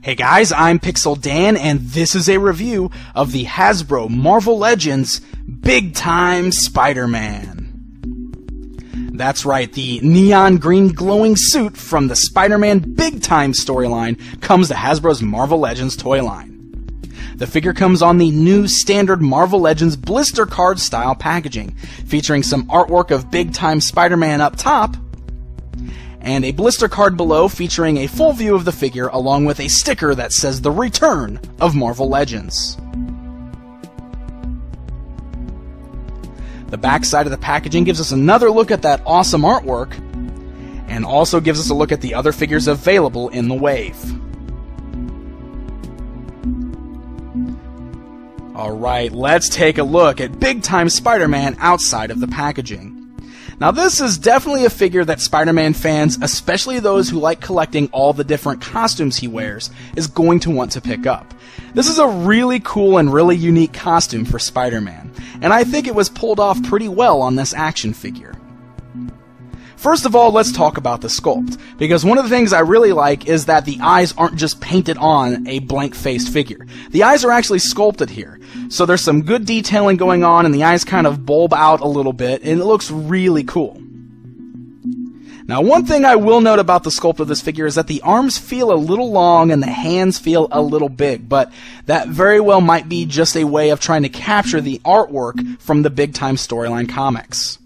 Hey guys, I'm Pixel Dan, and this is a review of the Hasbro Marvel Legends Big Time Spider-Man. That's right, the neon green glowing suit from the Spider-Man Big Time storyline comes to Hasbro's Marvel Legends toy line. The figure comes on the new standard Marvel Legends blister card style packaging, featuring some artwork of Big Time Spider-Man up top, and a blister card below featuring a full view of the figure along with a sticker that says the return of Marvel Legends. The back side of the packaging gives us another look at that awesome artwork, and also gives us a look at the other figures available in the wave. Alright, let's take a look at Big Time Spider-Man outside of the packaging. Now this is definitely a figure that Spider-Man fans, especially those who like collecting all the different costumes he wears, is going to want to pick up. This is a really cool and really unique costume for Spider-Man, and I think it was pulled off pretty well on this action figure. First of all, let's talk about the sculpt, because one of the things I really like is that the eyes aren't just painted on a blank-faced figure. The eyes are actually sculpted here, so there's some good detailing going on, and the eyes kind of bulb out a little bit, and it looks really cool. Now, one thing I will note about the sculpt of this figure is that the arms feel a little long and the hands feel a little big, but that very well might be just a way of trying to capture the artwork from the Big Time storyline comics.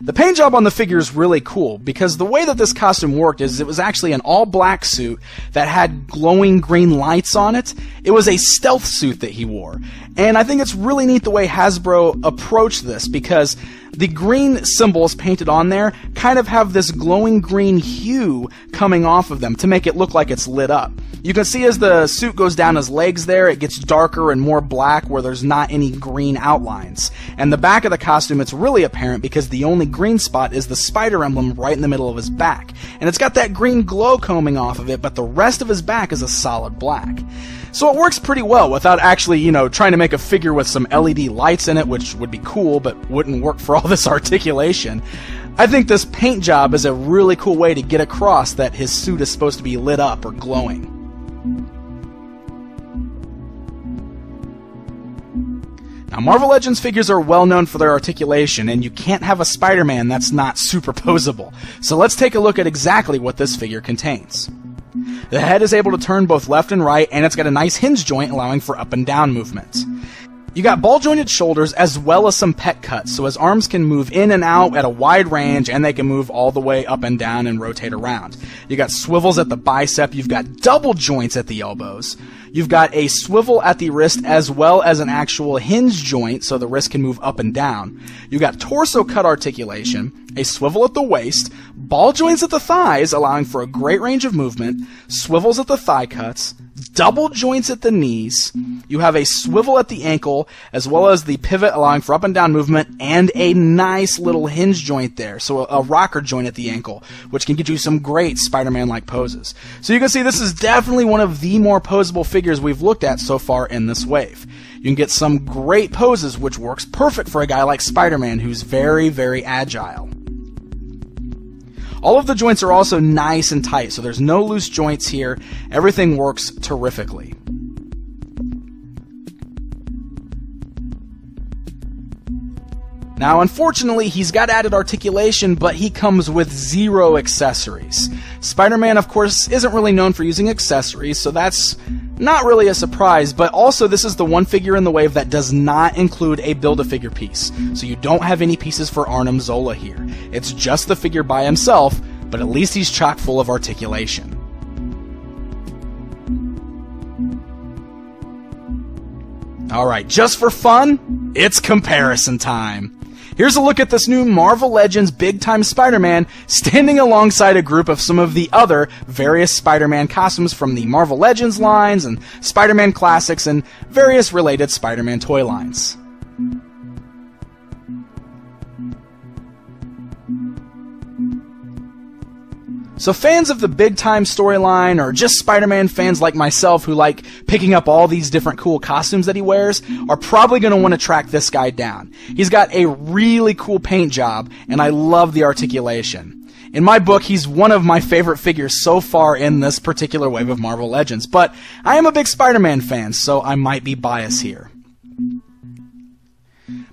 The paint job on the figure is really cool, because the way that this costume worked is it was actually an all-black suit that had glowing green lights on it. It was a stealth suit that he wore. And I think it's really neat the way Hasbro approached this, because the green symbols painted on there kind of have this glowing green hue coming off of them to make it look like it's lit up. You can see as the suit goes down his legs there, it gets darker and more black where there's not any green outlines. And the back of the costume, it's really apparent because the only green spot is the spider emblem right in the middle of his back. And it's got that green glow coming off of it, but the rest of his back is a solid black. So it works pretty well without actually, trying to make a figure with some LED lights in it, which would be cool, but wouldn't work for all this articulation. I think this paint job is a really cool way to get across that his suit is supposed to be lit up or glowing. Now, Marvel Legends figures are well known for their articulation, and you can't have a Spider-Man that's not superposable. So let's take a look at exactly what this figure contains. The head is able to turn both left and right, and it's got a nice hinge joint allowing for up and down movement. You got ball-jointed shoulders as well as some pec cuts, so his arms can move in and out at a wide range, and they can move all the way up and down and rotate around. You got swivels at the bicep, you've got double joints at the elbows, you've got a swivel at the wrist as well as an actual hinge joint, so the wrist can move up and down. You've got torso cut articulation, a swivel at the waist, ball joints at the thighs, allowing for a great range of movement, swivels at the thigh cuts, double joints at the knees, you have a swivel at the ankle, as well as the pivot allowing for up and down movement, and a nice little hinge joint there, so a rocker joint at the ankle, which can get you some great Spider-Man-like poses. So you can see this is definitely one of the more posable figures we've looked at so far in this wave. You can get some great poses, which works perfect for a guy like Spider-Man, who's very, very agile. All of the joints are also nice and tight, so there's no loose joints here. Everything works terrifically. Now, unfortunately, he's got added articulation, but he comes with 0 accessories. Spider-Man, of course, isn't really known for using accessories, so that's not really a surprise, but also this is the one figure in the wave that does not include a Build-A-Figure piece, so you don't have any pieces for Arnim Zola here. It's just the figure by himself, but at least he's chock full of articulation. Alright, just for fun, it's comparison time. Here's a look at this new Marvel Legends Big Time Spider-Man standing alongside a group of some of the other various Spider-Man costumes from the Marvel Legends lines and Spider-Man Classics and various related Spider-Man toy lines. So fans of the Big Time storyline, or just Spider-Man fans like myself who like picking up all these different cool costumes that he wears, are probably going to want to track this guy down. He's got a really cool paint job, and I love the articulation. In my book, he's one of my favorite figures so far in this particular wave of Marvel Legends, but I am a big Spider-Man fan, so I might be biased here.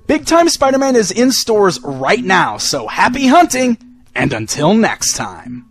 Big Time Spider-Man is in stores right now, so happy hunting, and until next time.